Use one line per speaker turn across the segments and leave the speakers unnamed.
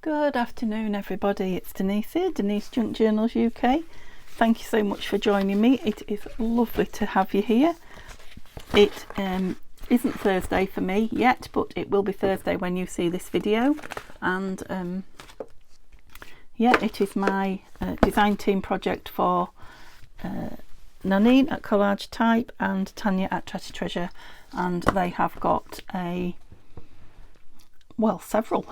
Good afternoon everybody, it's Denise here, Denise Junk Journals UK. Thank you so much for joining me. It is lovely to have you here. It isn't Thursday for me yet, but it will be Thursday when you see this video. And yeah, it is my design team project for Nanine at Collage Type and Tanya at Tatty Treasure, and they have got several.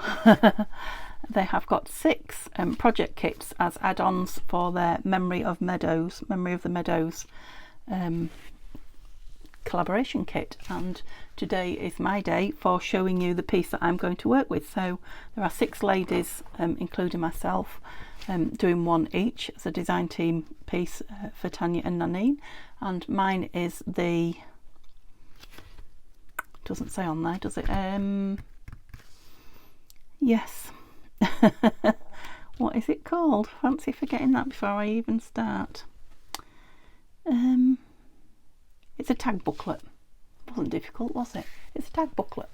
They have got 6 project kits as add-ons for their Memory of the Meadows collaboration kit, and today is my day for showing you the piece that I'm going to work with. So there are 6 ladies, including myself, doing one each as a design team piece for Tanya and Nanine, and mine is the, doesn't say on there, does it? Yes. What is it called? Fancy forgetting that before I even start. It's a tag booklet. Wasn't difficult, was it? It's a tag booklet.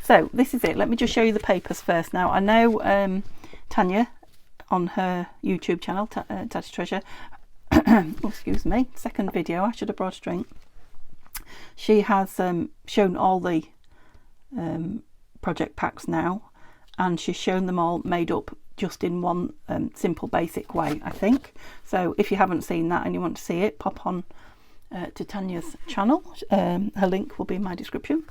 So this is it. Let me just show you the papers first. Now I know Tanya on her YouTube channel, Tatty Treasure, oh, excuse me, second video, I should have brought a drink. She has shown all the project packs now, and she's shown them all made up just in one simple basic way, I think. So if you haven't seen that and you want to see it, pop on to Tanya's channel. Her link will be in my description.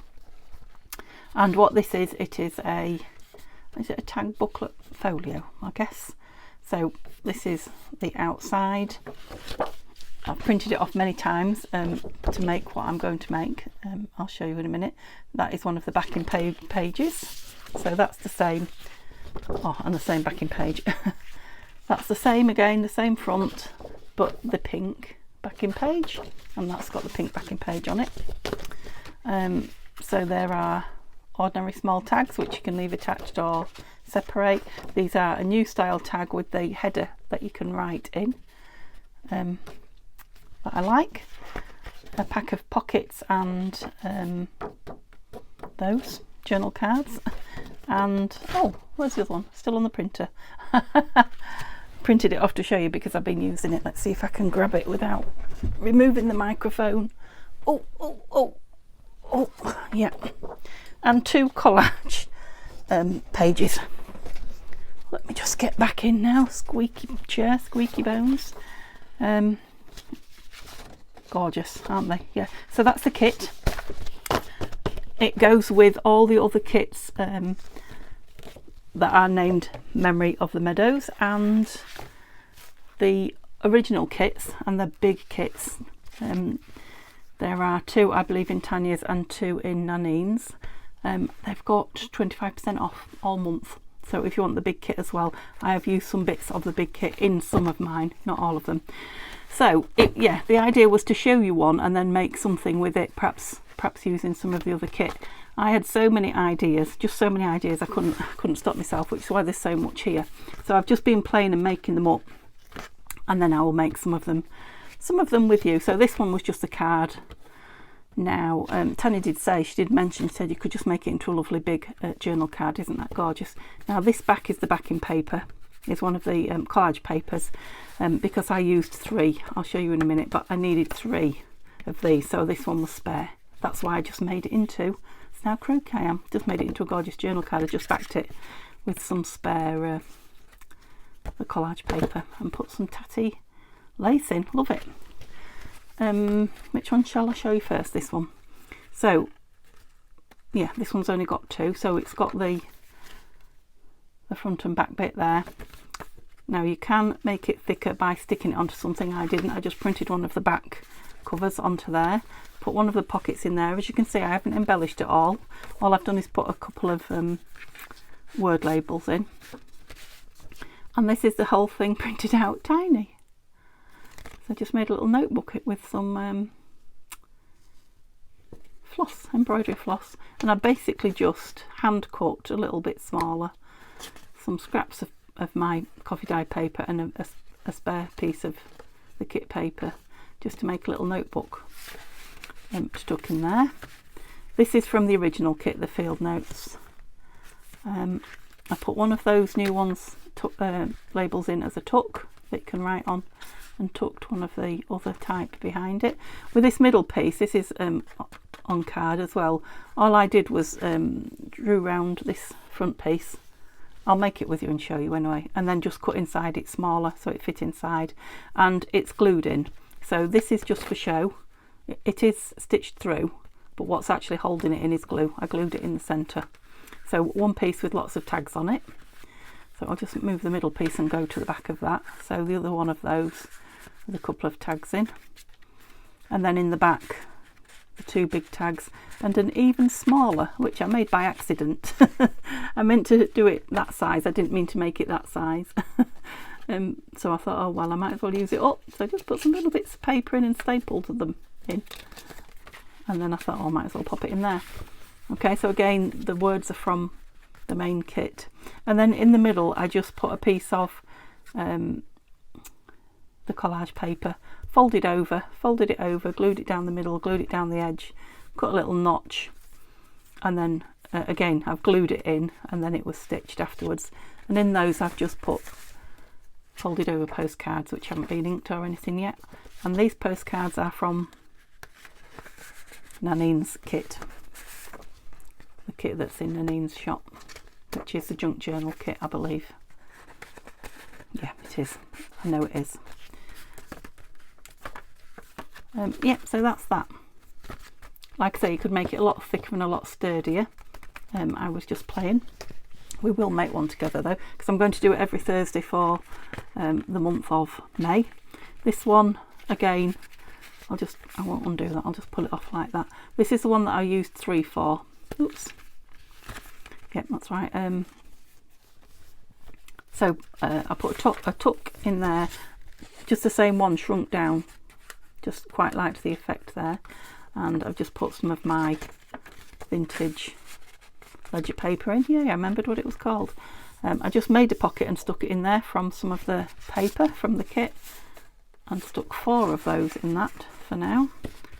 And what this is, it is a tag booklet folio, I guess. So this is the outside. I've printed it off many times to make what I'm going to make. I'll show you in a minute. That is one of the backing pages. So that's the same, and the same backing page. That's the same again, the same front, but the pink backing page, and that's got the pink backing page on it. So there are ordinary small tags which you can leave attached or separate. These are a new style tag with the header that you can write in, that I like. A pack of pockets and those journal cards, and oh, where's the other one? Still on the printer. Printed it off to show you because I've been using it. Let's see if I can grab it without removing the microphone. Oh, yeah. And 2 collage pages. Let me just get back in now. Squeaky chair, squeaky bones. Gorgeous, aren't they? Yeah. So that's the kit. It goes with all the other kits that are named Memory of the Meadows, and the original kits and the big kits. There are 2, I believe, in Tanya's and 2 in Nanine's. They've got 25% off all month. So if you want the big kit as well, I have used some bits of the big kit in some of mine, not all of them. So yeah, the idea was to show you one and then make something with it, perhaps using some of the other kit. I had so many ideas, just so many ideas, I couldn't stop myself, which is why there's so much here. So I've just been playing and making them up, and then I will make some of them with you. So this one was just a card. Now Tanya did say, she said you could just make it into a lovely big journal card. Isn't that gorgeous? Now this back is the backing paper. Is one of the collage papers, because I used 3. I'll show you in a minute, but I needed 3 of these, so this one was spare. That's why I just made it into, it's now croquet, just made it into a gorgeous journal card. I just backed it with some spare the collage paper and put some tatty lace in. Love it. Which one shall I show you first? This one. So yeah, this one's only got 2, so it's got the front and back bit there. Now you can make it thicker by sticking it onto something. I didn't. I just printed one of the back covers onto there, put one of the pockets in there. As you can see, I haven't embellished it all. All I've done is put a couple of word labels in, and this is the whole thing printed out tiny. So I just made a little notebook with some floss, embroidery floss, and I basically just hand cut a little bit smaller some scraps of my coffee dye paper and a spare piece of the kit paper, just to make a little notebook stuck in there. This is from the original kit, the field notes. I put one of those new ones labels in as a tuck that you can write on, and tucked one of the other type behind it. With this middle piece, this is on card as well. All I did was drew round this front piece. I'll make it with you and show you anyway, and then just cut inside it smaller so it fit inside, and it's glued in. So this is just for show. It is stitched through, but what's actually holding it in is glue. I glued it in the centre. So one piece with lots of tags on it. So I'll just move the middle piece and go to the back of that. So the other one of those with a couple of tags in, and then in the back the two big tags and an even smaller, which I made by accident. I meant to do it that size, I didn't mean to make it that size. So I thought, oh well, I might as well use it up, so I just put some little bits of paper in and stapled them in, and then I thought, oh, I might as well pop it in there. Okay, so again the words are from the main kit, and then in the middle I just put a piece of the collage paper, folded it over, glued it down the middle, glued it down the edge, cut a little notch, and then again I've glued it in, and then it was stitched afterwards. And in those I've just put folded over postcards which haven't been inked or anything yet, and these postcards are from Nanine's kit, the kit that's in Nanine's shop, which is the junk journal kit, I believe. Yeah, it is, I know it is. Yeah, so that's that. Like I say, you could make it a lot thicker and a lot sturdier. I was just playing. We will make one together though, because I'm going to do it every Thursday for the month of May. This one, again, I won't undo that, I'll just pull it off like that. This is the one that I used 3 for. Oops. Yep, that's right. So I put a tuck in there, just the same one shrunk down. Just quite liked the effect there, and I've just put some of my vintage ledger paper in. Yeah, I remembered what it was called. I just made a pocket and stuck it in there from some of the paper from the kit, and stuck 4 of those in that for now.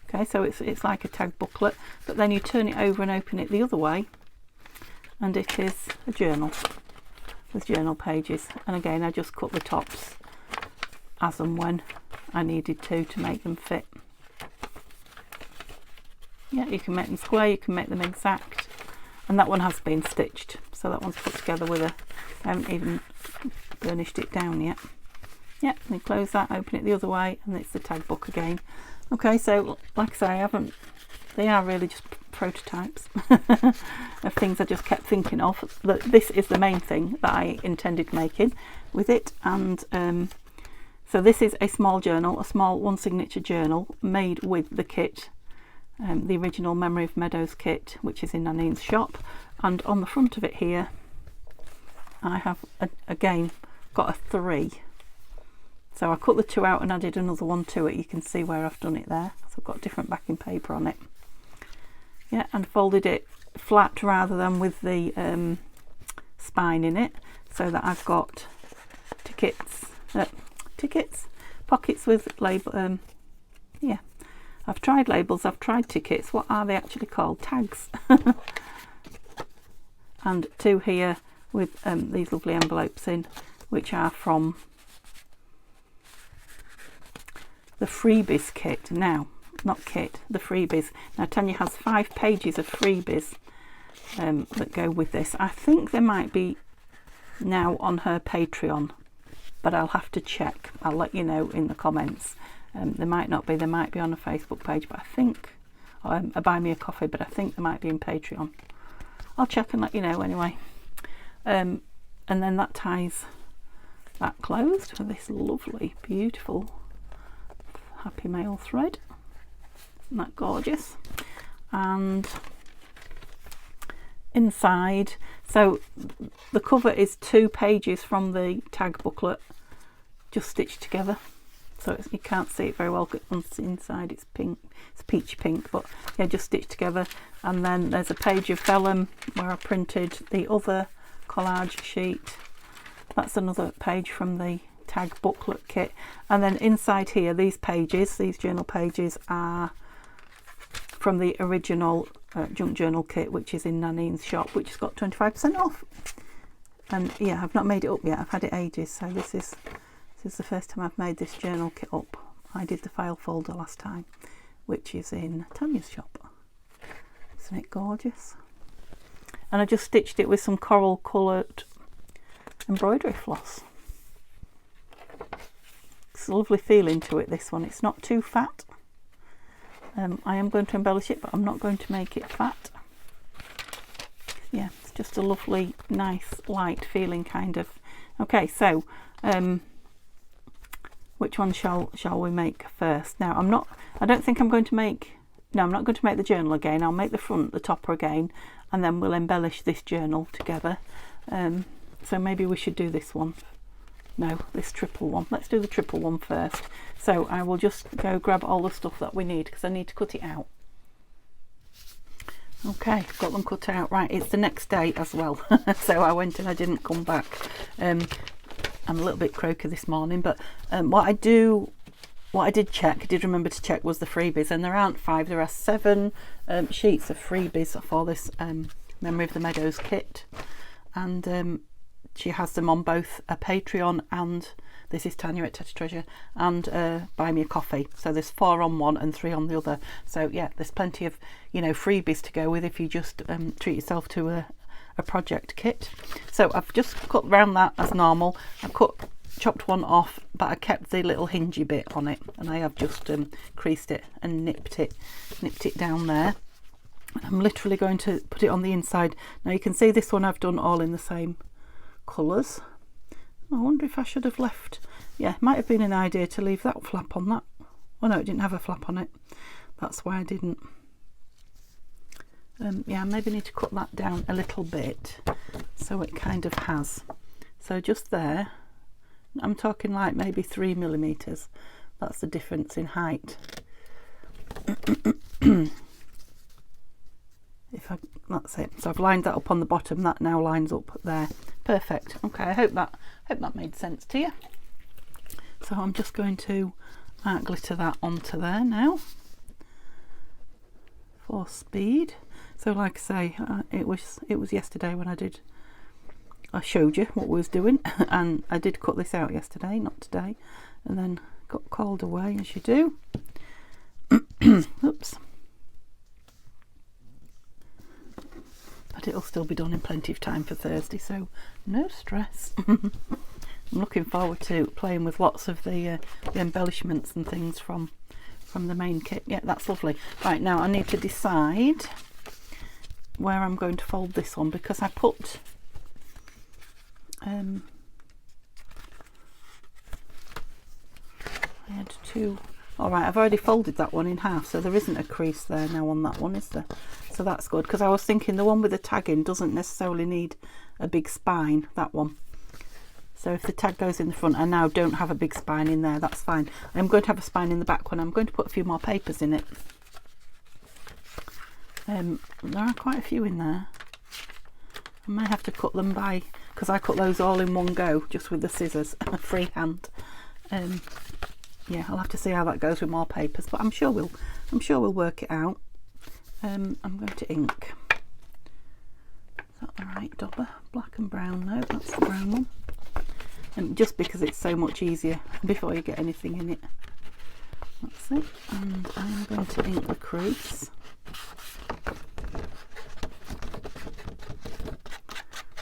Okay, so it's like a tag booklet, but then you turn it over and open it the other way, and it is a journal with journal pages. And again, I just cut the tops as and when I needed to make them fit. Yeah, you can make them square, you can make them exact, and that one has been stitched, so that one's put together with I haven't even burnished it down yet. Yeah, and you close that, open it the other way, and it's the tag book again. Okay, so like I say, they are really just prototypes of things I just kept thinking of. This is the main thing that I intended making with it, and so this is a small journal, a small 1 signature journal made with the kit, the original Memory of Meadows kit, which is in Nanine's shop. And on the front of it here, I have again got a 3. So I cut the 2 out and added another 1 to it. You can see where I've done it there. So I've got different backing paper on it. Yeah, and folded it flat rather than with the spine in it, so that I've got pockets with label. Yeah, I've tried labels, I've tried tickets. What are they actually called? Tags. And 2 here with these lovely envelopes in, which are from the freebies kit. Now, not kit, the freebies. Now Tanya has 5 pages of freebies that go with this. I think they might be now on her Patreon, but I'll have to check. I'll let you know in the comments. They might not be, they might be on a Facebook page, but I think, or a Buy Me a Coffee, but I think they might be in Patreon. I'll check and let you know anyway. And then that ties that closed with this lovely, beautiful Happy Mail thread. Isn't that gorgeous? And inside, so the cover is 2 pages from the tag booklet just stitched together, so you can't see it very well on the inside. It's pink, it's peach pink, but yeah, just stitched together. And then there's a page of vellum where I printed the other collage sheet. That's another page from the tag booklet kit. And then inside here, these pages, these journal pages, are from the original junk journal kit, which is in Nanine's shop, which has got 25% off. And yeah, I've not made it up yet. I've had it ages, so this is the first time I've made this journal kit up. I did the file folder last time, which is in Tanya's shop. Isn't it gorgeous? And I just stitched it with some coral coloured embroidery floss. It's a lovely feeling to it, this one. It's not too fat. I am going to embellish it, but I'm not going to make it fat. Yeah, it's just a lovely, nice, light feeling kind of. Okay, so which one shall we make first? Now, I don't think I'm going to make, no, I'm not going to make the journal again. I'll make the front, the topper again, and then we'll embellish this journal together. So maybe we should do this one. No, this triple one. Let's do the triple one first. So I will just go grab all the stuff that we need because I need to cut it out. Okay, got them cut out. Right, it's the next day as well. So I went and I didn't come back. I'm a little bit croaky this morning, but what I did remember to check was the freebies, and there aren't 5, there are 7 sheets of freebies for this Memory of the Meadows kit, and she has them on both a Patreon, and this is Tanya at Tatty Treasure, and Buy Me a Coffee. So there's 4 on one and 3 on the other. So yeah, there's plenty of, you know, freebies to go with if you just treat yourself to a project kit. So I've just cut round that as normal. I've chopped one off, but I kept the little hingy bit on it, and I have just creased it and nipped it down there. I'm literally going to put it on the inside. Now you can see this one I've done all in the same colours. I wonder if I should have left, yeah, it might have been an idea to leave that flap on that. Oh no, it didn't have a flap on it. That's why I didn't. Yeah, maybe need to cut that down a little bit so it kind of has. So just there, I'm talking like maybe 3mm. That's the difference in height. That's it. So I've lined that up on the bottom. That now lines up there. Perfect. Okay, I hope that made sense to you. So I'm just going to glitter that onto there now for speed. So like I say, it was yesterday when I showed you what we was doing, and I did cut this out yesterday, not today, and then got called away as you do. Oops. But it'll still be done in plenty of time for Thursday, so no stress. I'm looking forward to playing with lots of the embellishments and things from the main kit. Yeah, that's lovely. Right, now I need to decide where I'm going to fold this one, because I put I had 2. All right, I've already folded that one in half, so there isn't a crease there now on that one, is there? So that's good, because I was thinking the one with the tag in doesn't necessarily need a big spine, that one. So if the tag goes in the front, I now don't have a big spine in there, that's fine. I'm going to have a spine in the back one. I'm going to put a few more papers in it. There are quite a few in there. I might have to cut them by, because I cut those all in one go, just with the scissors, freehand. Yeah, I'll have to see how that goes with more papers, but I'm sure we'll work it out. I'm going to ink. Is that the right dobber? Black and brown, no, that's the brown one. And just because it's so much easier before you get anything in it. That's it. And I'm going to ink the crease.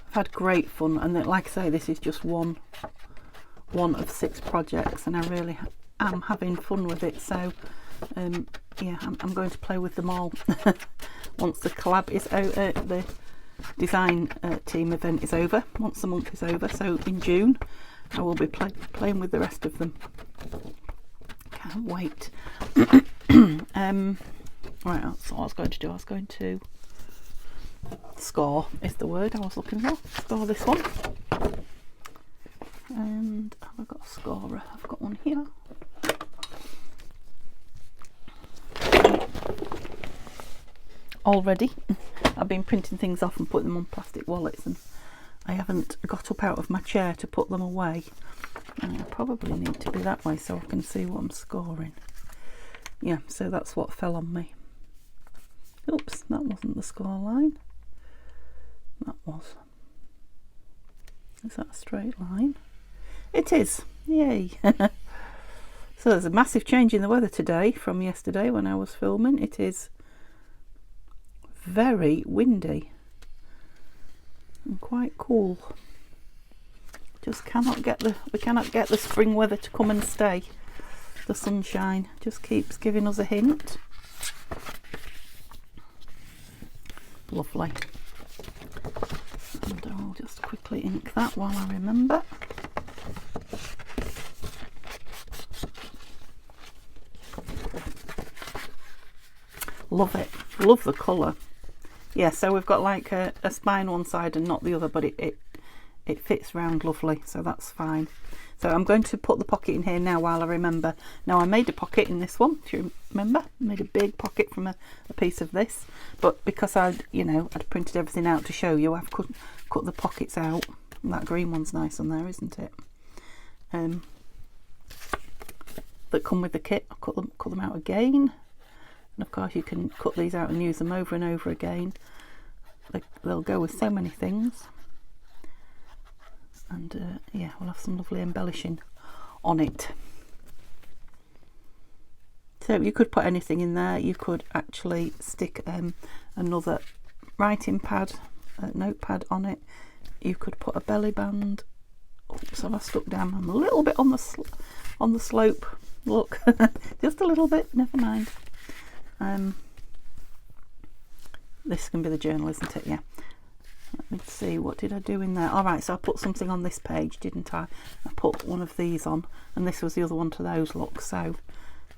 I've had great fun, and like I say, this is just one of 6 projects, and I really am having fun with it. So yeah, I'm going to play with them all once the collab is over, the design team event is over, once the month is over. So in June I will be playing with the rest of them. Can't wait. Right, that's what I was going to do. I was going to score, is the word I was looking for. Score this one. And have I got a scorer? I've got one here. Already. I've been printing things off and putting them on plastic wallets, and I haven't got up out of my chair to put them away. And I probably need to be that way so I can see what I'm scoring. Yeah, so that's what fell on me. Oops, that wasn't the score line. That was. Is that a straight line? It is. Yay. So there's a massive change in the weather today from yesterday when I was filming. It is very windy and quite cool. Just cannot get we cannot get the spring weather to come and stay. The sunshine just keeps giving us a hint. Lovely. And I'll just quickly ink that while I remember. Love it. Love the colour. Yeah, so we've got like a spine one side and not the other, but it fits round lovely, so that's fine. So I'm going to put the pocket in here now while I remember. Now I made a pocket in this one, do you remember? I made a big pocket from a piece of this, but because I'd printed everything out to show you, I've cut the pockets out. That green one's nice on there, isn't it? That come with the kit. I'll cut them out again. And of course you can cut these out and use them over and over again. They'll go with so many things. And yeah, we'll have some lovely embellishing on it. So you could put anything in there. You could actually stick another writing pad, notepad on it. You could put a belly band. Oops, have I stuck down? I'm a little bit on the slope. Look, just a little bit. Never mind. This can be the journal, isn't it? Yeah. Let me see, what did I do in there? Alright, so I put something on this page, didn't I? I put one of these on, and this was the other one to those, look, so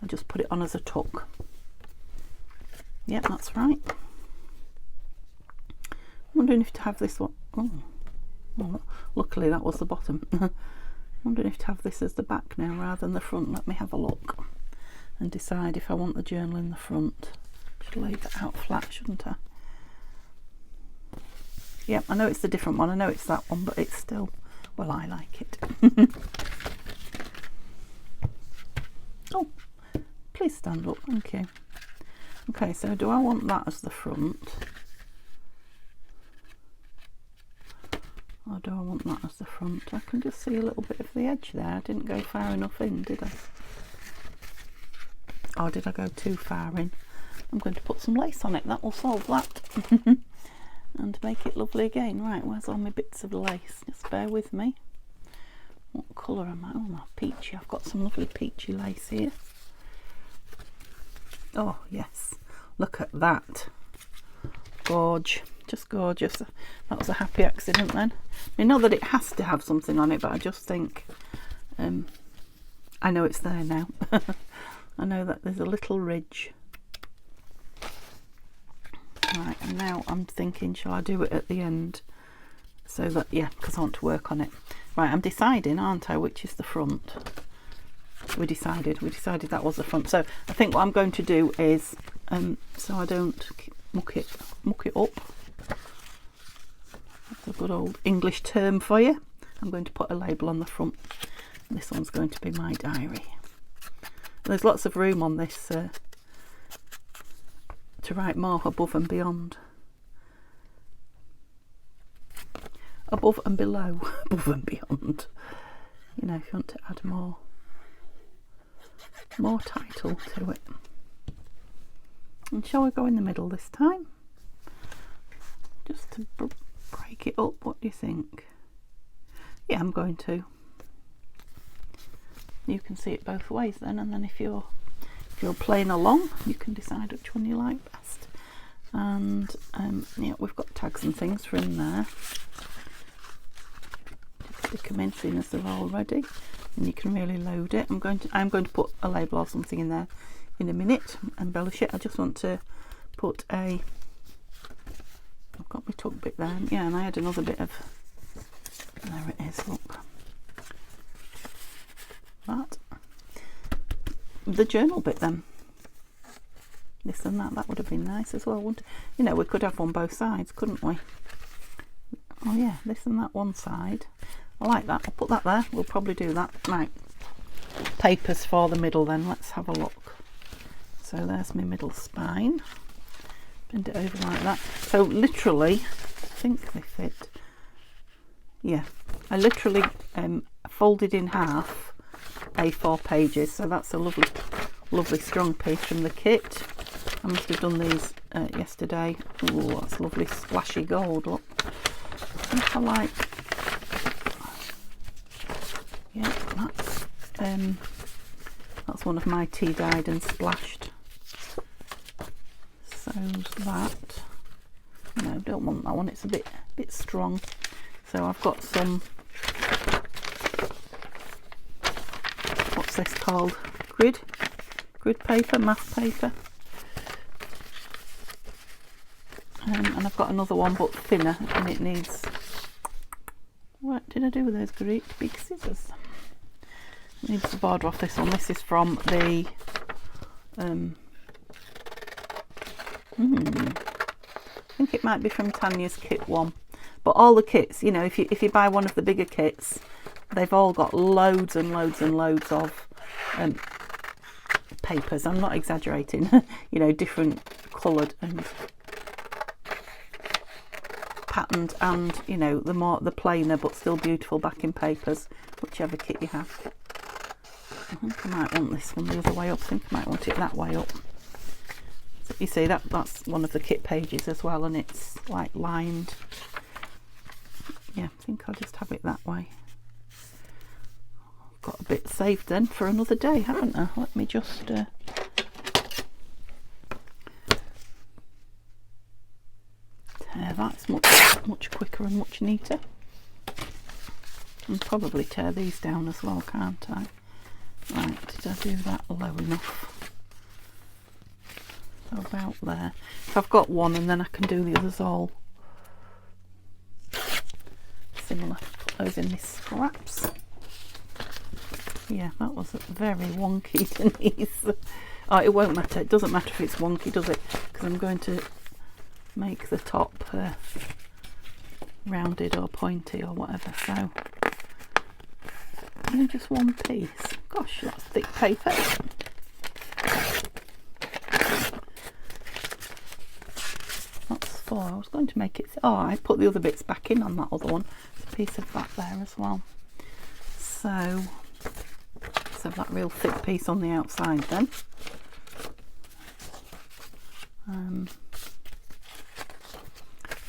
I just put it on as a tuck. Yep, that's right. I'm wondering if to have this one. Oh, well, luckily that was the bottom. I'm wondering if to have this as the back now rather than the front. Let me have a look and decide if I want the journal in the front. Should lay that out flat, shouldn't I? Yep, I know it's the different one. I know it's that one, but it's still, well, I like it. Oh, please stand up, thank you. Okay, so do I want that as the front? Or do I want that as the front? I can just see a little bit of the edge there. I didn't go far enough in, did I? Or did I go too far in? I'm going to put some lace on it. That will solve that. And make it lovely again. Right, where's all my bits of lace? Just bear with me. What colour am I? Oh, my peachy. I've got some lovely peachy lace here. Oh, yes. Look at that. Gorge. Just gorgeous. That was a happy accident then. I mean, not that it has to have something on it, but I just think I know it's there now. I know that there's a little ridge. Right, and now I'm thinking, shall I do it at the end? So that, yeah, because I want to work on it. Right, I'm deciding, aren't I, which is the front. We decided that was the front. So I think what I'm going to do is, so I don't muck it up. That's a good old English term for you. I'm going to put a label on the front. This one's going to be my diary. There's lots of room on this to write more above and beyond. Above and below, above and beyond. You know, if you want to add more title to it. And shall we go in the middle this time? Just to break it up, what do you think? Yeah, I'm going to. You can see it both ways then, and then if you're playing along, you can decide which one you like best. And yeah, we've got tags and things for in there. Just stick them in, seeing as they're all ready, and you can really load it. I'm going to put a label or something in there in a minute, embellish it. I just want to put I've got my tuck bit there, yeah, and I had another bit of, there it is, look. That. The journal bit then. This and that would have been nice as well, wouldn't it? You know, we could have on both sides, couldn't we? Oh yeah, this and that one side. I like that. I'll put that there. We'll probably do that. Right. Papers for the middle then. Let's have a look. So there's my middle spine. Bend it over like that. So literally, I think they fit. Yeah, I literally folded in half A4 pages, so that's a lovely strong piece from the kit. I must have done these yesterday. Oh, that's lovely splashy gold, look. I think I like, yeah, that's one of my tea dyed and splashed. So that, no, don't want that one, it's a bit strong. So I've got some, what's this called? Grid paper, math paper. And I've got another one but thinner, and it needs, what did I do with those great big scissors? It needs the border off this one. This is from the I think it might be from Tanya's kit one. But all the kits, you know, if you buy one of the bigger kits, they've all got loads and loads and loads of papers. I'm not exaggerating. You know, different coloured and patterned, and you know, the plainer but still beautiful backing papers, whichever kit you have. I think I might want this one the other way up. I think I might want it that way up. So you see that's one of the kit pages as well, and it's like lined. Yeah, I think I'll just have it that way. I've got a bit saved then for another day, haven't I? Let me just tear that. It's much quicker and much neater. And probably tear these down as well, can't I? Right, did I do that low enough? So about there. So I've got one, and then I can do the others all similar. Put those in these scraps. Yeah, that was very wonky, Denise. Oh, it won't matter. It doesn't matter if it's wonky, does it? Because I'm going to make the top rounded or pointy or whatever. So only just one piece. Gosh, that's thick paper. That's 4. I was going to make it. Oh, I put the other bits back in on that other one. There's a piece of that there as well. So let's have that real thick piece on the outside then.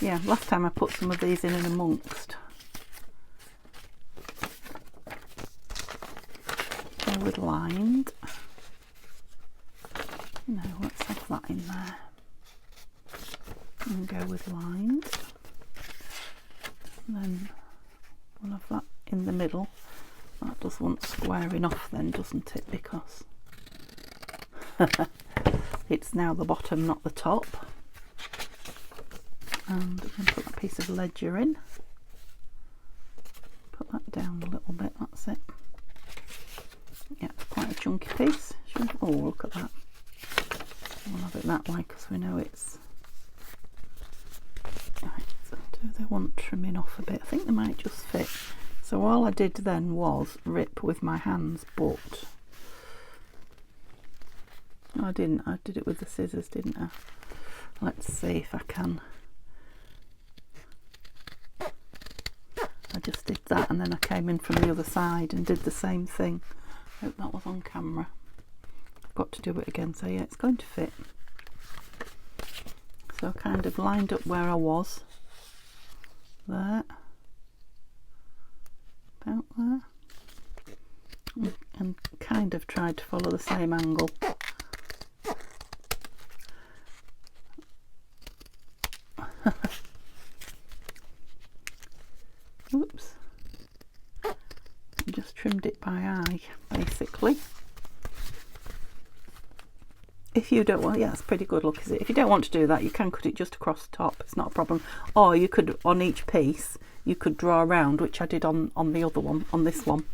Yeah, last time I put some of these in and amongst. Go with lined. No, let's have that in there. And go with lined. And then we'll have that in the middle. That does want squaring off then, doesn't it? Because it's now the bottom, not the top. And I'm going to put that piece of ledger in. Put that down a little bit, that's it. Yeah, it's quite a chunky piece. Oh, look at that. We'll have it that way because we know it's... Right, so do they want trimming off a bit? I think they might just fit. So all I did then was rip with my hands, but... No, I didn't. I did it with the scissors, didn't I? Let's see if I can... I just did that, and then I came in from the other side and did the same thing. Hope that was on camera. I've got to do it again, so yeah, it's going to fit. So I kind of lined up where I was. There. About there. And kind of tried to follow the same angle. Oops. Just trimmed it by eye, basically. If you don't want, yeah, it's pretty good look, is it? If you don't want to do that, you can cut it just across the top. It's not a problem. Or you could, on each piece, you could draw around, which I did on the other one, on this one.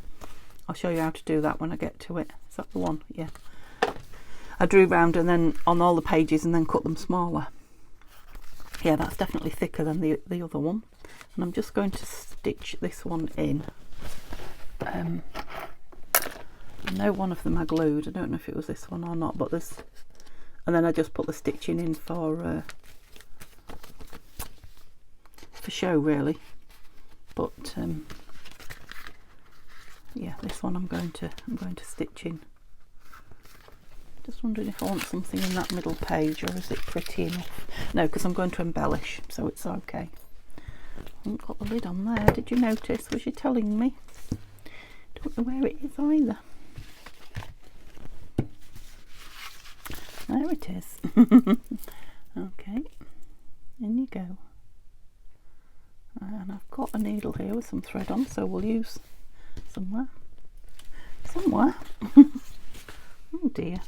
I'll show you how to do that when I get to it. Is that the one? Yeah. I drew round and then on all the pages and then cut them smaller. Yeah, that's definitely thicker than the other one. And I'm just going to stitch this one in. I know one of them I glued. I don't know if it was this one or not, but there's... And then I just put the stitching in for show, really. but yeah, this one I'm going to stitch in. Just wondering if I want something in that middle page, or is it pretty enough? No, because I'm going to embellish, so it's okay. I haven't got the lid on there. Did you notice? Was you telling me? Don't know where it is either. There it is. Okay, in you go. And I've got a needle here with some thread on, so we'll use somewhere. Oh dear,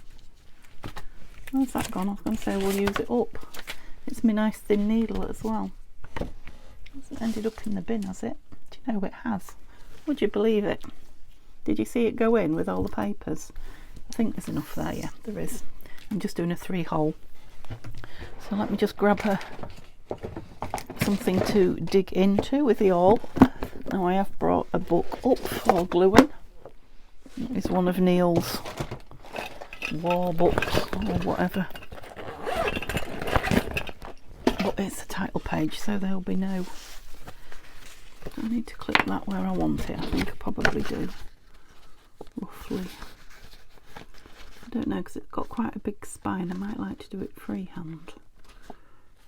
where's that gone? I was going to say we'll use it up. It's my nice thin needle as well. Hasn't ended up in the bin, has it? Do you know it has? Would you believe it? Did you see it go in with all the papers? I think there's enough there. Yeah, there is. I'm just doing a 3-hole. So let me just grab something to dig into with the awl. Now I have brought a book up for gluing. It's one of Neil's war books or whatever. But it's the title page, so there'll be no... I need to clip that where I want it. I think I probably do. Roughly. I don't know, because it's got quite a big spine. I might like to do it freehand.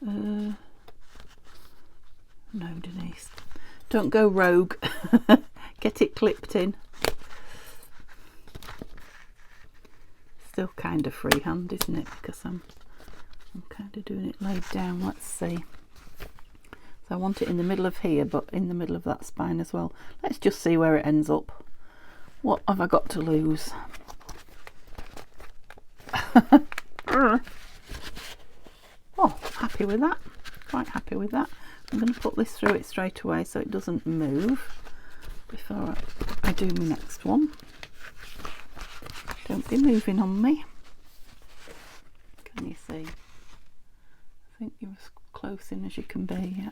No, Denise. Don't go rogue. Get it clipped in. Still kind of freehand, isn't it? Because I'm kind of doing it laid down. Let's see. So I want it in the middle of here, but in the middle of that spine as well. Let's just see where it ends up. What have I got to lose? Oh, happy with that. Quite happy with that. I'm going to put this through it straight away so it doesn't move before I do my next one. Don't be moving on me. Can you see? I think you're as close in as you can be, yeah.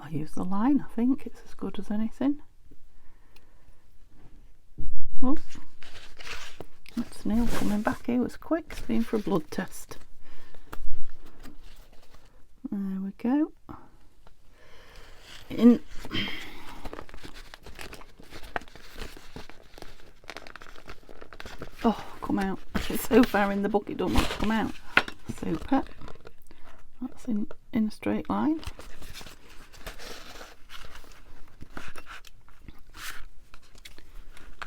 I'll use the line, I think. It's as good as anything. Oh, that's Neil coming back. He was quick. He's been for a blood test. There we go. In. Oh, come out. It's so far in the book it don't want to come out. Super. That's in a straight line.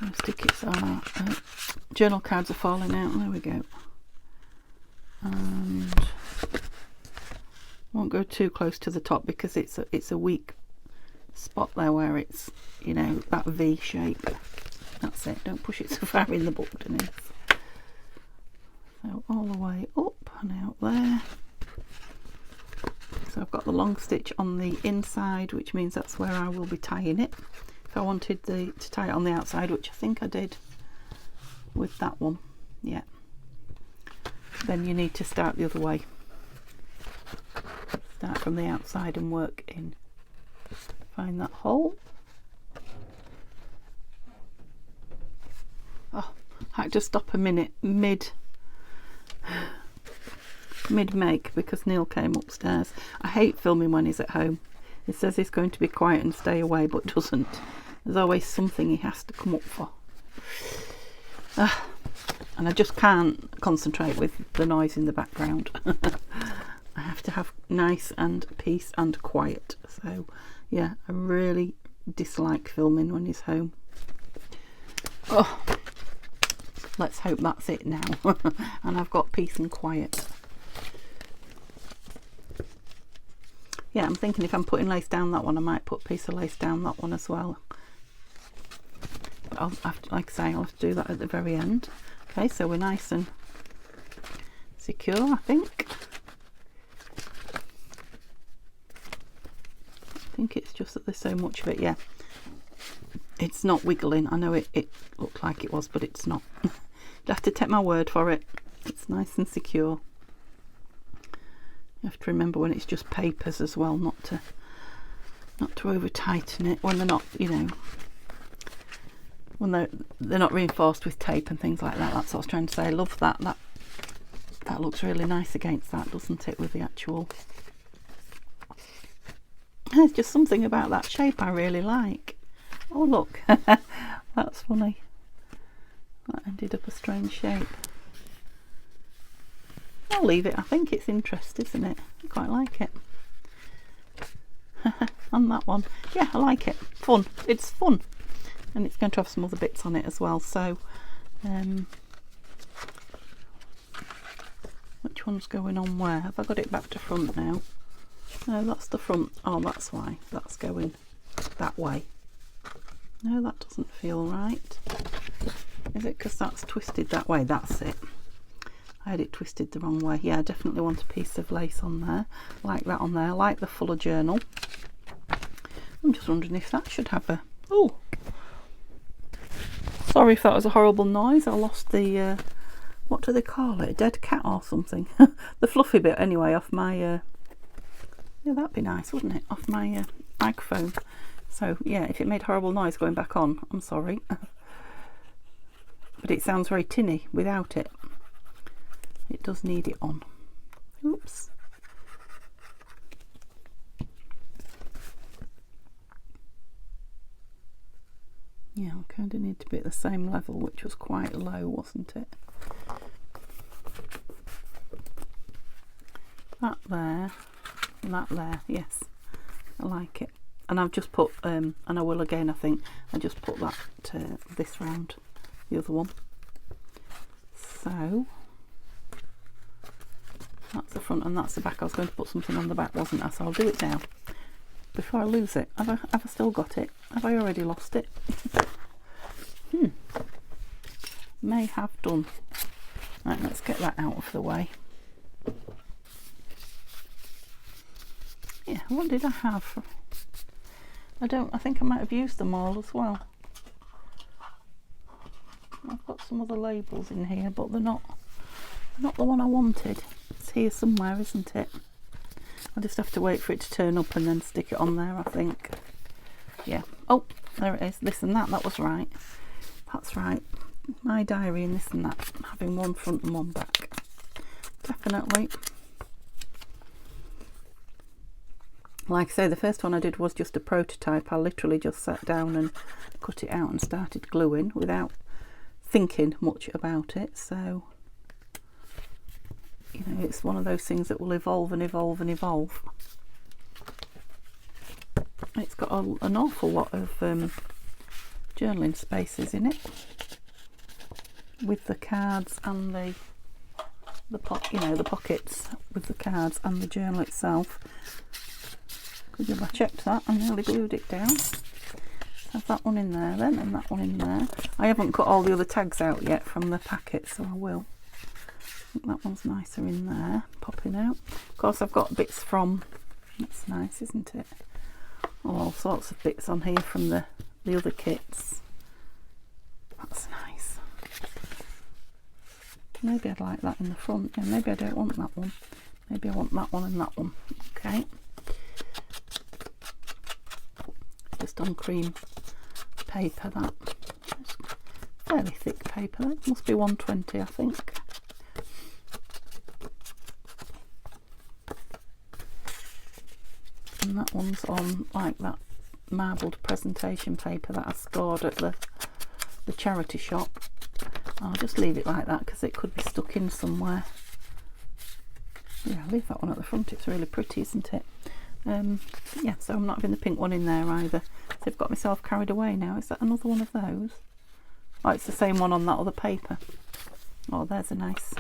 Those tickets are journal cards are falling out. There we go. And won't go too close to the top because it's a weak spot there where it's, you know, that V shape. That's it. Don't push it so far in the book, Denise. So all the way up and out there. So I've got the long stitch on the inside, which means that's where I will be tying it. If I wanted to tie it on the outside, which I think I did with that one, yeah, then you need to start the other way. Start from the outside and work in. Find that hole. Oh, I had to stop a minute mid make because Neil came upstairs. I hate filming when he's at home. He says he's going to be quiet and stay away, but doesn't. There's always something he has to come up for. And I just can't concentrate with the noise in the background. I have to have nice and peace and quiet. So yeah, I really dislike filming when he's home. Oh, let's hope that's it now. And I've got peace and quiet. Yeah, I'm thinking if I'm putting lace down that one, I might put a piece of lace down that one as well. But I'll have to, like I say, I'll have to do that at the very end. Okay, so we're nice and secure, I think. I think it's just that there's so much of it, yeah. It's not wiggling. I know it looked like it was, but it's not. You have to take my word for it. It's nice and secure. You have to remember when it's just papers as well, not to over tighten it when they're not, you know, when they're not reinforced with tape and things like that. That's what I was trying to say. I love that. That looks really nice against that, doesn't it, with the actual There's just something about that shape I really like. Oh look, that's funny. That ended up a strange shape. I'll leave it. I think it's interest, isn't it? I quite like it. And that one, yeah, I like it. Fun. It's fun, and it's going to have some other bits on it as well. So, which one's going on where? Have I got it back to front now? No, that's the front. Oh, that's why. That's going that way. No, that doesn't feel right. Is it because that's twisted that way? That's it. I had it twisted the wrong way. Yeah, I definitely want a piece of lace on there. I like that on there. I like the fuller journal. I'm just wondering if that should have a... Oh! Sorry if that was a horrible noise. I lost the... what do they call it? A dead cat or something? The fluffy bit anyway off my... yeah, that'd be nice, wouldn't it? Off my microphone. So yeah, if it made horrible noise going back on, I'm sorry. But it sounds very tinny without it. It does need it on. Oops. Yeah, I kind of need to be at the same level, which was quite low, wasn't it? That there, and that there, yes. I like it. And I've just put, and I will again, I think, I just put that this round, the other one. So... that's the front and that's the back. I was going to put something on the back, wasn't I? So I'll do it now before I lose it. Have I still got it? Have I already lost it? May have done. Right, let's get that out of the way. Yeah, what did I have? I think I might have used them all as well. I've got some other labels in here, but they're not the one I wanted. It's here somewhere, isn't it? I'll just have to wait for it to turn up and then stick it on there, I think. Yeah. Oh, there it is. This and that. That was right. That's right. My diary and this and that. Having one front and one back. Definitely. Like I say, the first one I did was just a prototype. I literally just sat down and cut it out and started gluing without thinking much about it. So... you know, it's one of those things that will evolve and evolve and evolve. It's got an awful lot of journaling spaces in it, with the cards and the pockets with the cards and the journal itself. Good job I checked that. I nearly glued it down. Have that one in there then, and that one in there. I haven't cut all the other tags out yet from the packet, so I will. I think that one's nicer in there, popping out. Of course, I've got bits from... that's nice, isn't it? All sorts of bits on here from the other kits. That's nice. Maybe I'd like that in the front. Yeah, maybe I don't want that one. Maybe I want that one and that one. Okay. Just on cream paper, that. It's fairly thick paper. That must be 120, I think. And that one's on like that marbled presentation paper that I scored at the charity shop. I'll just leave it like that because it could be stuck in somewhere. Yeah, I'll leave that one at the front. It's really pretty, isn't it? Yeah, so I'm not having the pink one in there either. So I've got myself carried away now. Is that another one of those? Oh, it's the same one on that other paper. Oh, there's a nice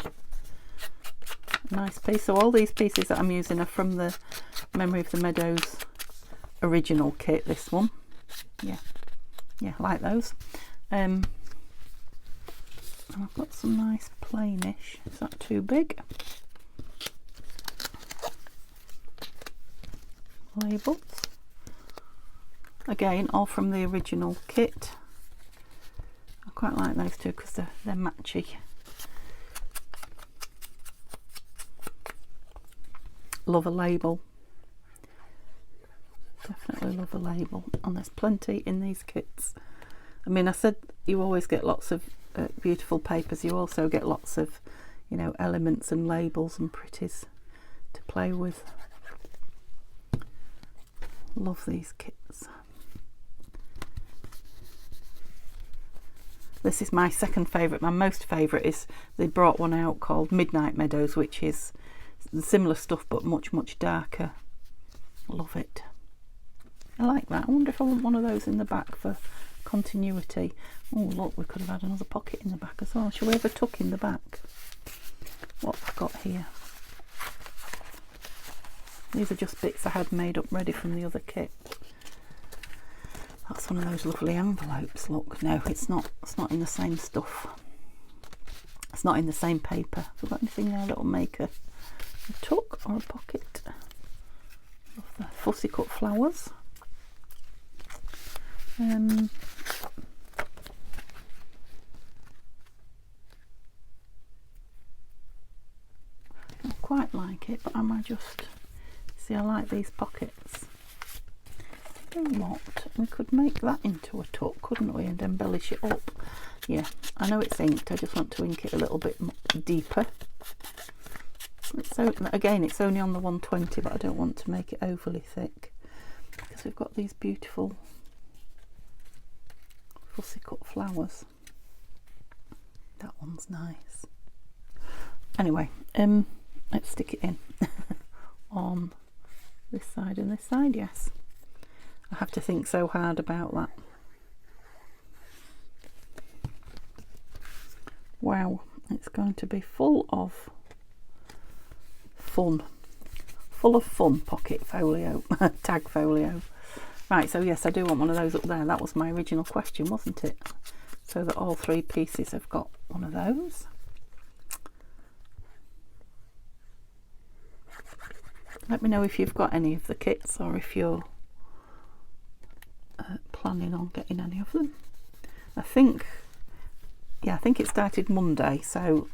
piece. So all these pieces that I'm using are from the Memory of the Meadows original kit. This one, yeah, I like those. And I've got some nice plainish. Is that too big? Labels. Again, all from the original kit. I quite like those two because they're matchy. Love a label. Definitely love a label. And there's plenty in these kits. I mean, I said you always get lots of beautiful papers. You also get lots of, you know, elements and labels and pretties to play with. Love these kits. This is my second favourite. My most favourite is they brought one out called Midnight Meadows, which is similar stuff but much darker. Love it. I like that. I wonder if I want one of those in the back for continuity. Oh look, we could have had another pocket in the back as well. Shall we have a tuck in the back? What have I got here? These are just bits I had made up ready from the other kit. That's one of those lovely envelopes. Look, no, it's not in the same stuff. It's not in the same paper. Have we got anything there that'll make a tuck or a pocket? Love the fussy cut flowers. I quite like it, but I might just see. I like these pockets. You know what? We could make that into a tuck, couldn't we, and embellish it up? Yeah, I know it's inked. I just want to ink it a little bit deeper. So again, it's only on the 120, but I don't want to make it overly thick because we've got these beautiful fussy cut flowers. That one's nice. Anyway, let's stick it in on this side and this side. Yes, I have to think so hard about that. Wow, it's going to be full of fun. Full of fun pocket folio, tag folio. Right, so yes, I do want one of those up there. That was my original question, wasn't it? So that all three pieces have got one of those. Let me know if you've got any of the kits or if you're planning on getting any of them. I think it started Monday, so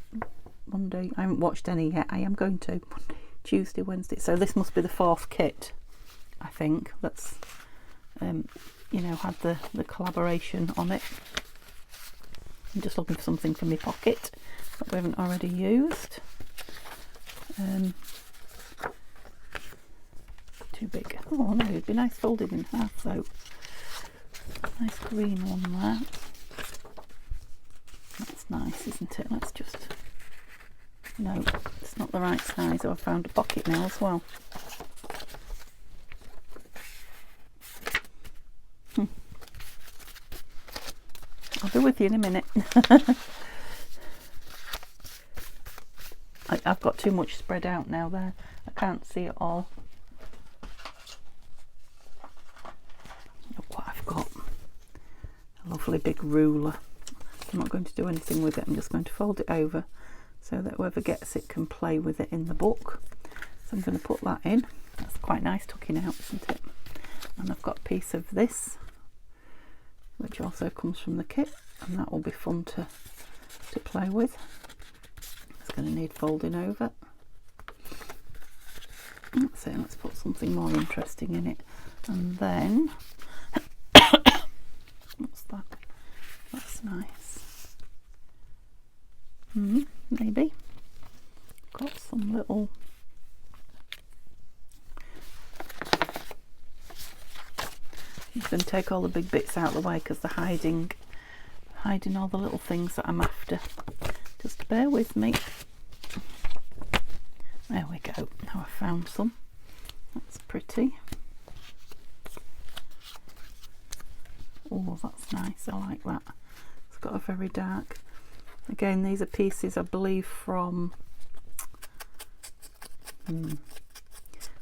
Monday, I haven't watched any yet. I am going to Monday, Tuesday, Wednesday, so this must be the fourth kit, I think, that's you know, had the collaboration on it. I'm just looking for something for my pocket that we haven't already used. Too big. Oh no, it'd be nice folded in half though. Nice green one there. That's nice, isn't it? Let's just... No, it's not the right size. Oh, I found a pocket now as well. I'll be with you in a minute. I've got too much spread out now there. I can't see it all. Look what I've got. A lovely big ruler. I'm not going to do anything with it. I'm just going to fold it over so that whoever gets it can play with it in the book. So I'm going to put that in. That's quite nice tucking out, isn't it? And I've got a piece of this, which also comes from the kit, and that will be fun to play with. It's going to need folding over. That's it. Let's put something more interesting in it. And then what's that? That's nice. Maybe got some little... I'm going to take all the big bits out of the way because they're hiding all the little things that I'm after. Just bear with me. There we go. Now I've found some. That's pretty. Oh, that's nice. I like that. It's got a very dark... Again, these are pieces, I believe, from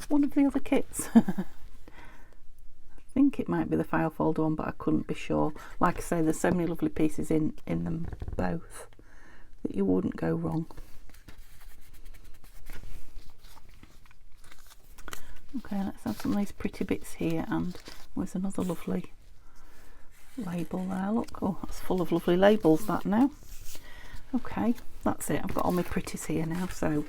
one of the other kits. I think it might be the file folder one, but I couldn't be sure. Like I say, there's so many lovely pieces in them both that you wouldn't go wrong. Okay, let's have some of these pretty bits here, and there's another lovely label there. Look, oh, that's full of lovely labels, that now. Okay, that's it. I've got all my pretties here now, so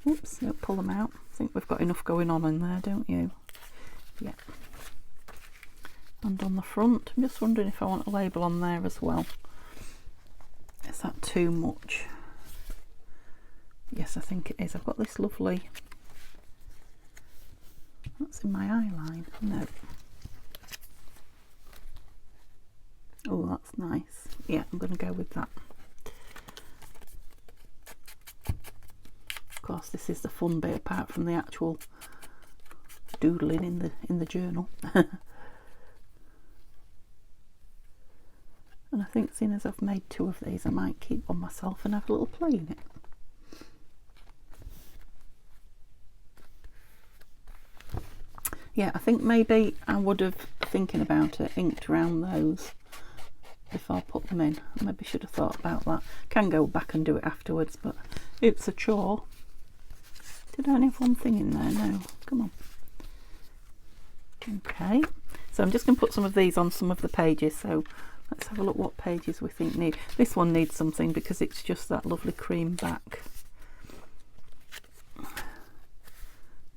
oops, don't pull them out. I think we've got enough going on in there, don't you? Yeah. And on the front, I'm just wondering if I want a label on there as well. Is that too much? Yes, I think it is. I've got this lovely... Let's What's in my eyeline? No. Oh, that's nice. Yeah, I'm going to go with that. Of course, this is the fun bit apart from the actual doodling in the journal. And I think, seeing as I've made 2 of these, I might keep one myself and have a little play in it. Yeah, I think maybe I would have, thinking about it, inked around those before I put them in. I maybe should have thought about that. Can go back and do it afterwards, but it's a chore. Did I only have one thing in there? No. Come on. Okay. So I'm just going to put some of these on some of the pages. So let's have a look what pages we think need. This one needs something because it's just that lovely cream back.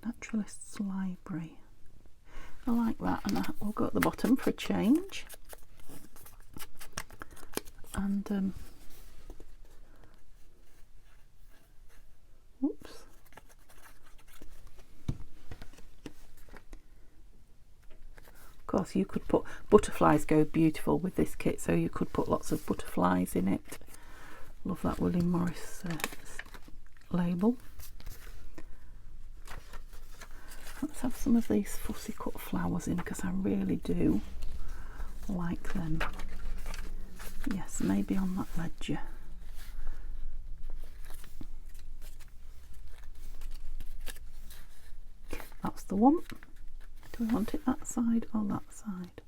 Naturalist's Library. I like that, and we'll go at the bottom for a change. And whoops. Of course, you could put butterflies, go beautiful with this kit, so you could put lots of butterflies in it. Love that William Morris label. Let's have some of these fussy cut flowers in because I really do like them. Yes, maybe on that ledger. That's the one. Do we want it that side or that side?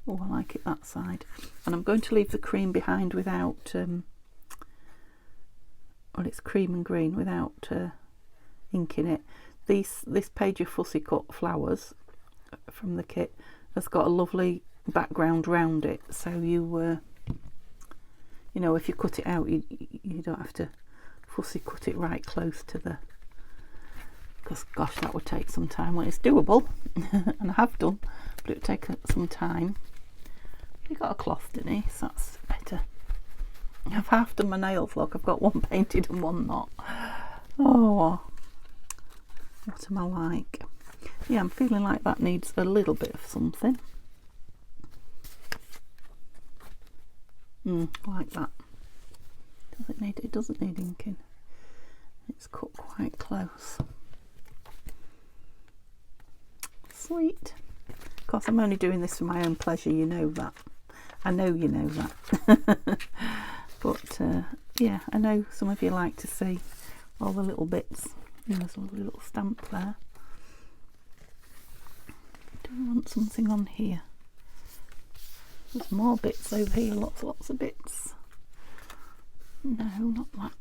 Oh, I like it that side. And I'm going to leave the cream behind without, well, it's cream and green, without inking it. This page of fussy cut flowers from the kit has got a lovely background round it, so you know, if you cut it out, you don't have to fussy cut it right close to the, because gosh, that would take some time. Well, it's doable and I have done, but it would take some time. He got a cloth, didn't he? So that's better. I've half done my nails. Look, I've got one painted and one not. Oh, what am I like? Yeah, I'm feeling like that needs a little bit of something. Like that. It doesn't need inking. It's cut quite close. Sweet. Of course, I'm only doing this for my own pleasure, you know that. I know you know that. But yeah, I know some of you like to see all the little bits. There's a lovely little stamp there. Do I want something on here? There's more bits over here, lots of bits. No, not that.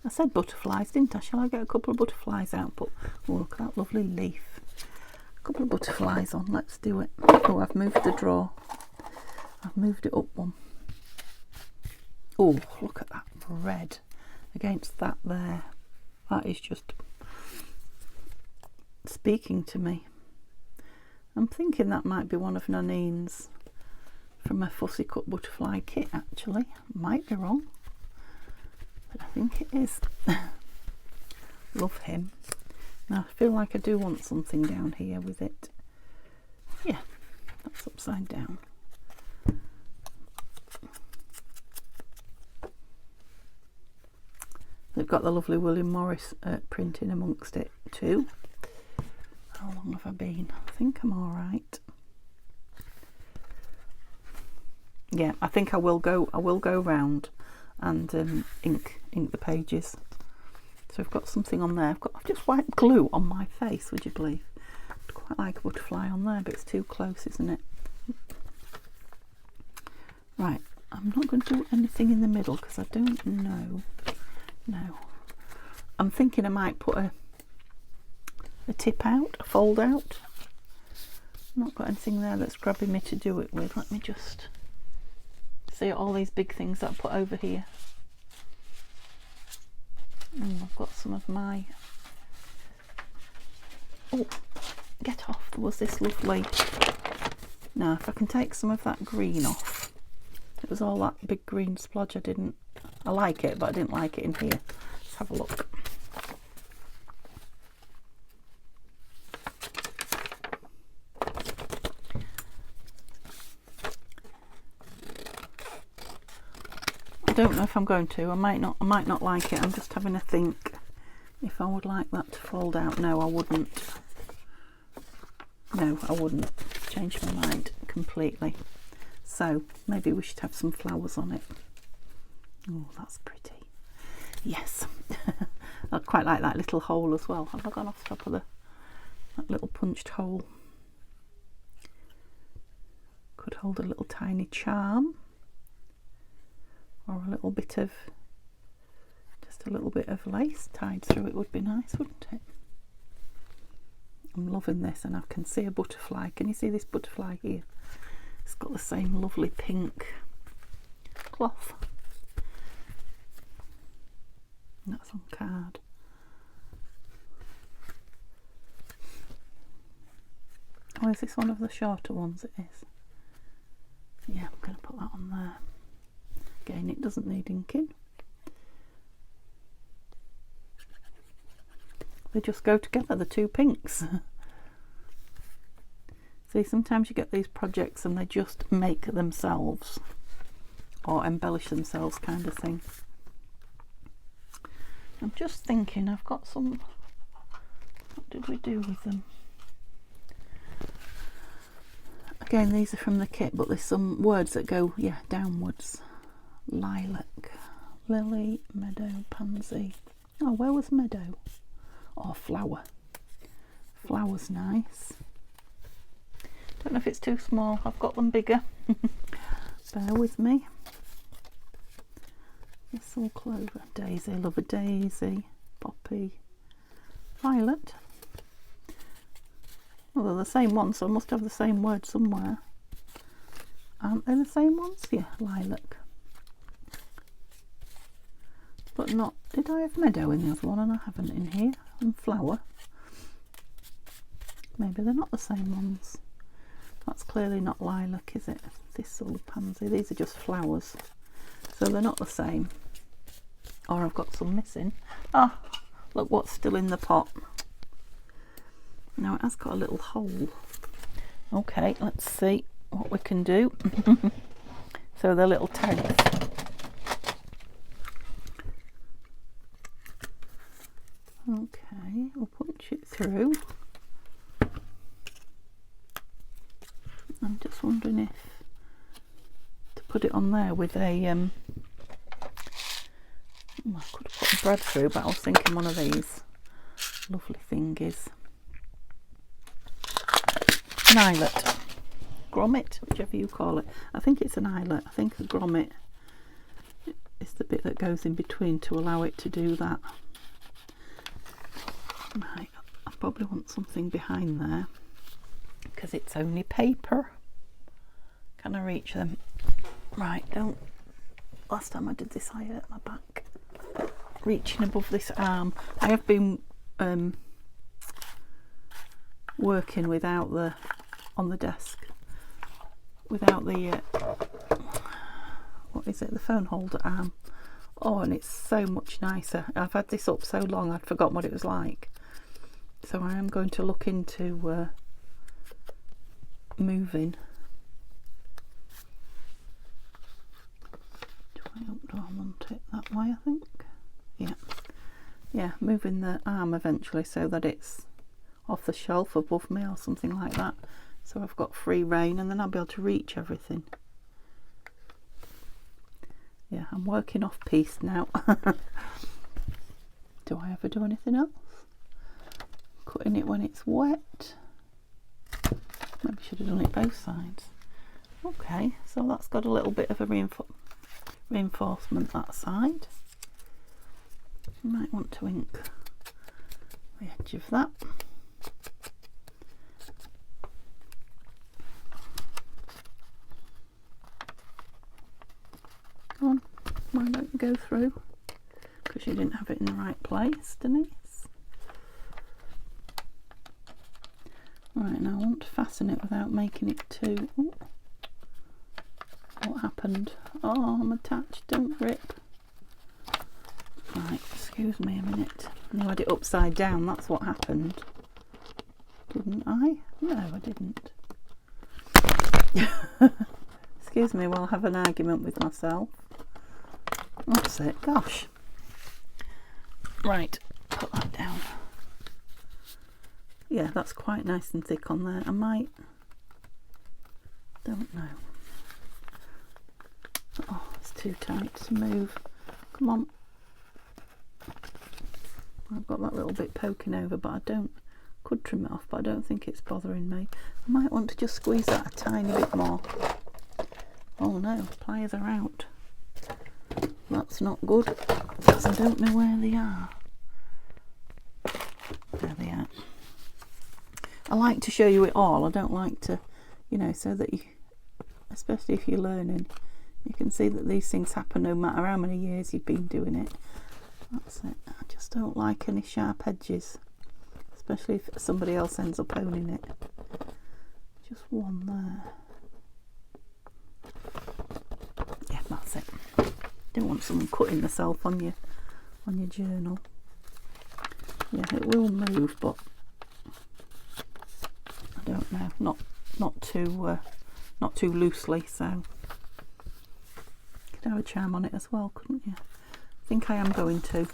I said butterflies, didn't I? Shall I get a couple of butterflies out? But oh, look at that lovely leaf. A couple of butterflies on, let's do it. Oh, I've moved the drawer. I've moved it up one. Oh, look at that red against that there. That is just speaking to me. I'm thinking that might be one of Nanine's from a fussy cut butterfly kit, actually. Might be wrong, but I think it is. Love him. Now I feel like I do want something down here with it. Yeah, that's upside down. They've got the lovely William Morris printing amongst it too. How long have I been? I think I'm all right. Yeah, I think I will go round and ink the pages. So I've got something on there. I've just wiped glue on my face, would you believe? I'd quite like a butterfly on there, but it's too close, isn't it? Right, I'm not going to do anything in the middle because I don't know. No, I'm thinking I might put a tip out, a fold out. I've not got anything there that's grabbing me to do it with. Let me just see all these big things that I put over here. I've got some of my, oh, get off. There was this lovely, now if I can take some of that green off. It was all that big green splodge. I like it, but I didn't like it in here. Let's have a look. don't know if I'm going to. I might not like it. I'm just having a think if I would like that to fold out. No, I wouldn't. No, I wouldn't. Change my mind completely. So maybe we should have some flowers on it. Oh, that's pretty. Yes. I quite like that little hole as well. Have I gone off the top of that little punched hole? Could hold a little tiny charm, or a little bit of, just a little bit of lace tied through it would be nice, wouldn't it? I'm loving this, and I can see a butterfly. Can you see this butterfly here? It's got the same lovely pink cloth. And that's on card. Oh, is this one of the shorter ones? It is. Yeah, I'm going to put that on there. Again, it doesn't need inking. They just go together, the two pinks. See, sometimes you get these projects and they just make themselves or embellish themselves kind of thing. I'm just thinking, I've got some, what did we do with them? Again, these are from the kit, but there's some words that go, yeah, downwards. Lilac, lily, meadow, pansy. Oh, where was meadow? Oh, flower. Flower's nice. Don't know if it's too small. I've got them bigger. Bear with me. Thistle, clover, daisy, love a daisy, poppy, violet. Well, they're the same ones, so I must have the same word somewhere. Aren't they the same ones? Yeah, lilac. But not, did I have meadow in the other one? And I haven't in here. And flower. Maybe they're not the same ones. That's clearly not lilac, is it? Thistle, pansy, these are just flowers. So they're not the same. Or I've got some missing. Ah, look what's still in the pot. Now it has got a little hole. Okay, let's see what we can do. So they're little tags. Okay, we'll punch it through. I'm just wondering if to put it on there with a I could have put a brad through, but I was thinking one of these lovely thingies. An eyelet, grommet, whichever you call it. I think it's an eyelet. I think a grommet is the bit that goes in between to allow it to do that. Right, I probably want something behind there because it's only paper. Can I reach them? Right, don't. Last time I did this I hurt my back. Reaching above this arm. I have been working without the, on the desk, without the, what is it, the phone holder arm. Oh, and it's so much nicer. I've had this up so long I'd forgotten what it was like. So I am going to look into moving. Do I want it that way, I think? Yeah. Yeah, moving the arm eventually so that it's off the shelf above me or something like that. So I've got free rein and then I'll be able to reach everything. Yeah, I'm working off piece now. Do I ever do anything else? Cutting it when it's wet. Maybe should have done it both sides. Okay, so that's got a little bit of a reinforcement that side. You might want to ink the edge of that. Come on, why don't you go through? Because you didn't have it in the right place, Denise. Right, now I want to fasten it without making it too... Ooh. What happened? Oh, I'm attached, don't rip. Right, excuse me a minute. I had it upside down, that's what happened. Didn't I? No, I didn't. Excuse me while I have an argument with myself. That's it. Gosh. Right, put that down. Yeah, that's quite nice and thick on there. I might, don't know. Oh, it's too tight to move. Come on. I've got that little bit poking over, but could trim it off, but I don't think it's bothering me. I might want to just squeeze that a tiny bit more. Oh no, pliers are out. That's not good, because I don't know where they are. There they are. I like to show you it all. I don't like to, you know, so that you, especially if you're learning, you can see that these things happen no matter how many years you've been doing it. That's it. I just don't like any sharp edges, especially if somebody else ends up owning it. Just one there. Yeah, that's it. Don't want someone cutting themselves on your journal. Yeah, it will move, but I don't know. Not too loosely. So you could have a charm on it as well, couldn't you? I think I am going to.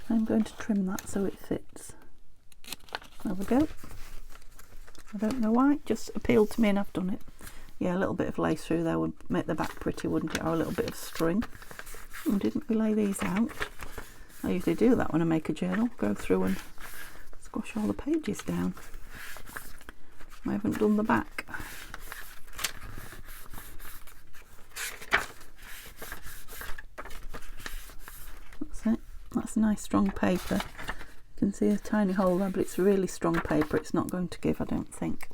I'm going to trim that so it fits. There we go. I don't know why, it just appealed to me and I've done it. Yeah, a little bit of lace through there would make the back pretty, wouldn't it? Or a little bit of string. Oh, didn't we lay these out? I usually do that when I make a journal, go through and squash all the pages down. I haven't done the back. That's it. That's a nice strong paper. You can see a tiny hole there, but it's really strong paper. It's not going to give, I don't think.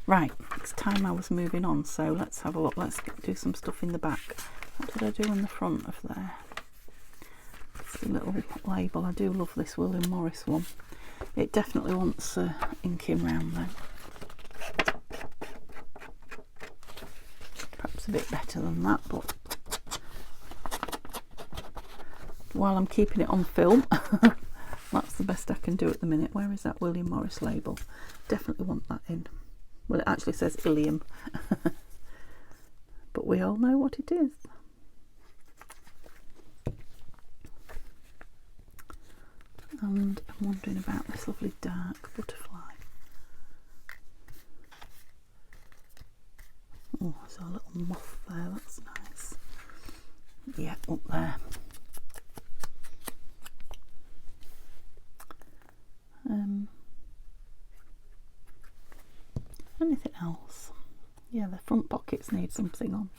Right, it's time I was moving on, so let's have a look. Let's do some stuff in the back. What did I do on the front of there? It's a little label. I do love this William Morris one. It definitely wants inking round though. Perhaps a bit better than that, but while I'm keeping it on film, that's the best I can do at the minute. Where is that William Morris label? Definitely want that in. Well, it actually says Ilium, but we all know what it is. And I'm wondering about this lovely dark butterfly. Oh, there's a little moth there, that's nice. Yeah, up there. Anything else? Yeah, the front pockets need something on.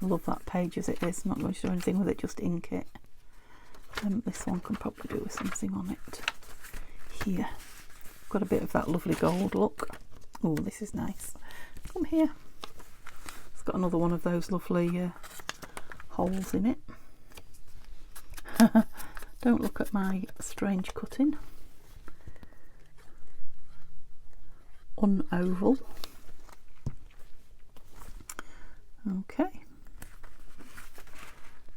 Love that page as it is. Not going to do anything with it, just ink it. This one can probably do with something on it. Here, got a bit of that lovely gold look. Oh, this is nice. Come here. It's got another one of those lovely holes in it. Don't look at my strange cutting. Unoval. Okay.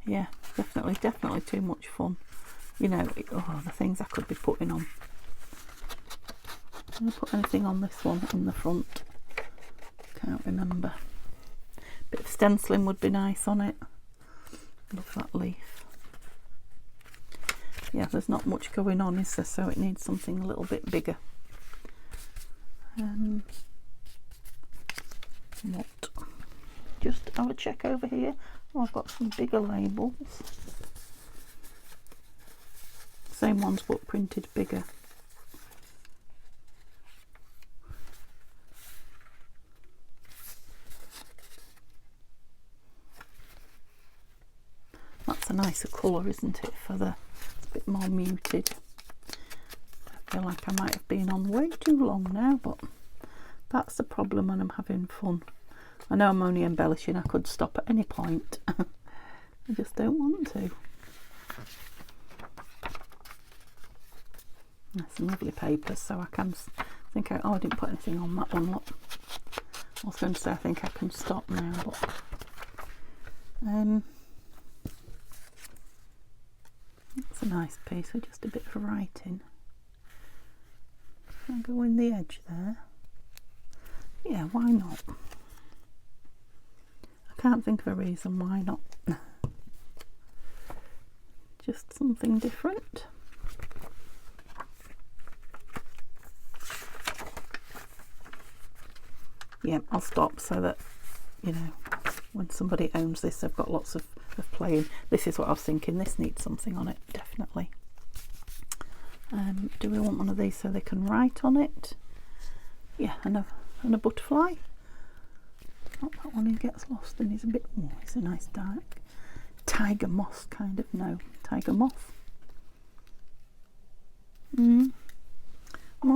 Yeah, definitely too much fun. You know, the things I could be putting on. Did I put anything on this one in the front? Can't remember. Bit of stenciling would be nice on it. Love that leaf. Yeah, there's not much going on, is there? So it needs something a little bit bigger. What? Just have a check over here. Oh, I've got some bigger labels. Same ones but printed bigger. That's a nicer colour, isn't it? For the, it's a bit more muted. I feel like I might have been on way too long now, but that's the problem when I'm having fun. I know I'm only embellishing, I could stop at any point. I just don't want to. There's some lovely papers, so I can think, oh, I didn't put anything on that one. Look, I was going to say I think I can stop now, but that's a nice piece with just a bit of writing. Can I go in the edge there? Yeah, why not? I can't think of a reason why not. Just something different. Yeah, I'll stop so that, you know, when somebody owns this, they've got lots of playing. This is what I was thinking. This needs something on it, definitely. Do we want one of these so they can write on it? Yeah, and a butterfly. Not that one, he gets lost and he's a bit, oh, it's a nice dark tiger moth kind of, no, tiger moth. More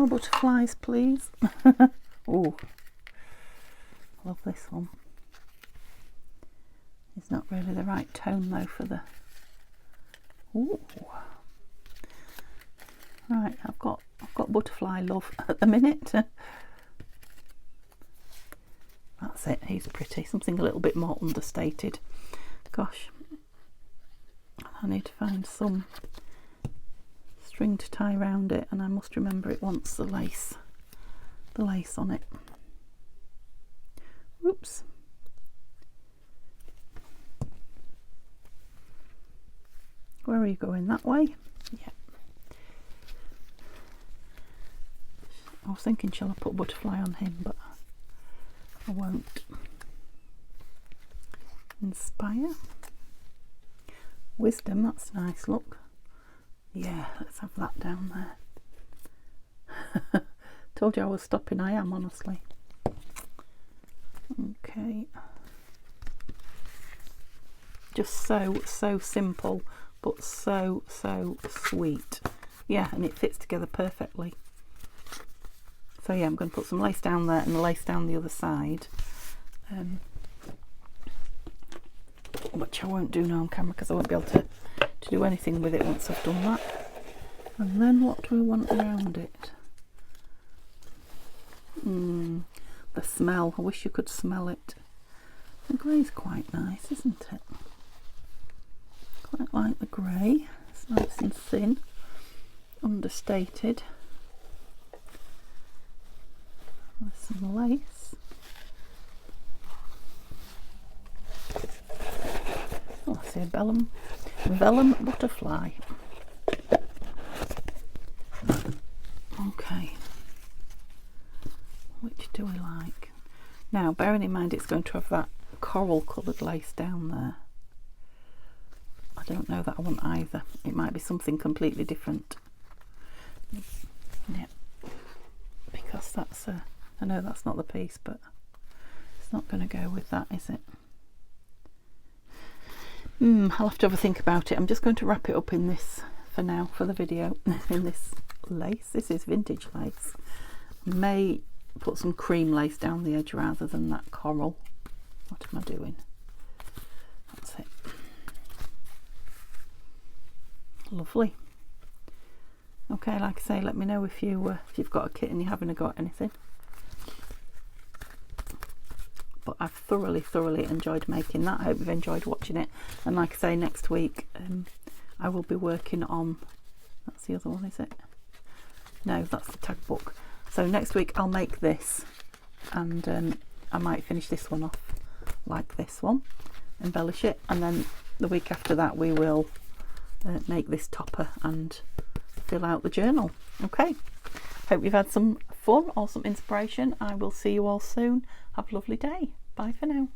butterflies, please. Oh, love this one. It's not really the right tone though for the, ooh. Right, I've got butterfly love at the minute. That's it, he's pretty. Something a little bit more understated. Gosh, I need to find some string to tie around it, and I must remember it wants the lace on it. Oops. Where are you going? That way? Yeah. I was thinking, shall I put a butterfly on him, but I won't. Inspire. Wisdom, that's nice, look. Yeah, let's have that down there. Told you I was stopping, I am, honestly. Okay. Just so simple, but so sweet. Yeah, and it fits together perfectly. So yeah, I'm going to put some lace down there and lace down the other side, which I won't do now on camera because I won't be able to do anything with it once I've done that. And then what do we want around it? The smell, I wish you could smell it. The grey's quite nice, isn't it? Quite like the grey. It's nice and thin, understated. There's some lace. Oh, I see a vellum butterfly. Okay. Which do we like? Now, bearing in mind it's going to have that coral coloured lace down there. I don't know that I want either. It might be something completely different. Yeah. Because that's a, I know that's not the piece, but it's not going to go with that, is it? I'll have to have a think about it. I'm just going to wrap it up in this for now, for the video, in this lace. This is vintage lace. May put some cream lace down the edge rather than that coral. What am I doing? That's it. Lovely. Okay, like I say, let me know if you've got a kit and you haven't got anything. But I've thoroughly enjoyed making that. I hope you've enjoyed watching it. And like I say, next week I will be working on, that's the other one, is it? No, that's the tag book. So next week I'll make this, and I might finish this one off like this one, embellish it, and then the week after that we will make this topper and fill out the journal. Okay, hope you've had some fun or some inspiration. I will see you all soon. Have a lovely day. Bye for now.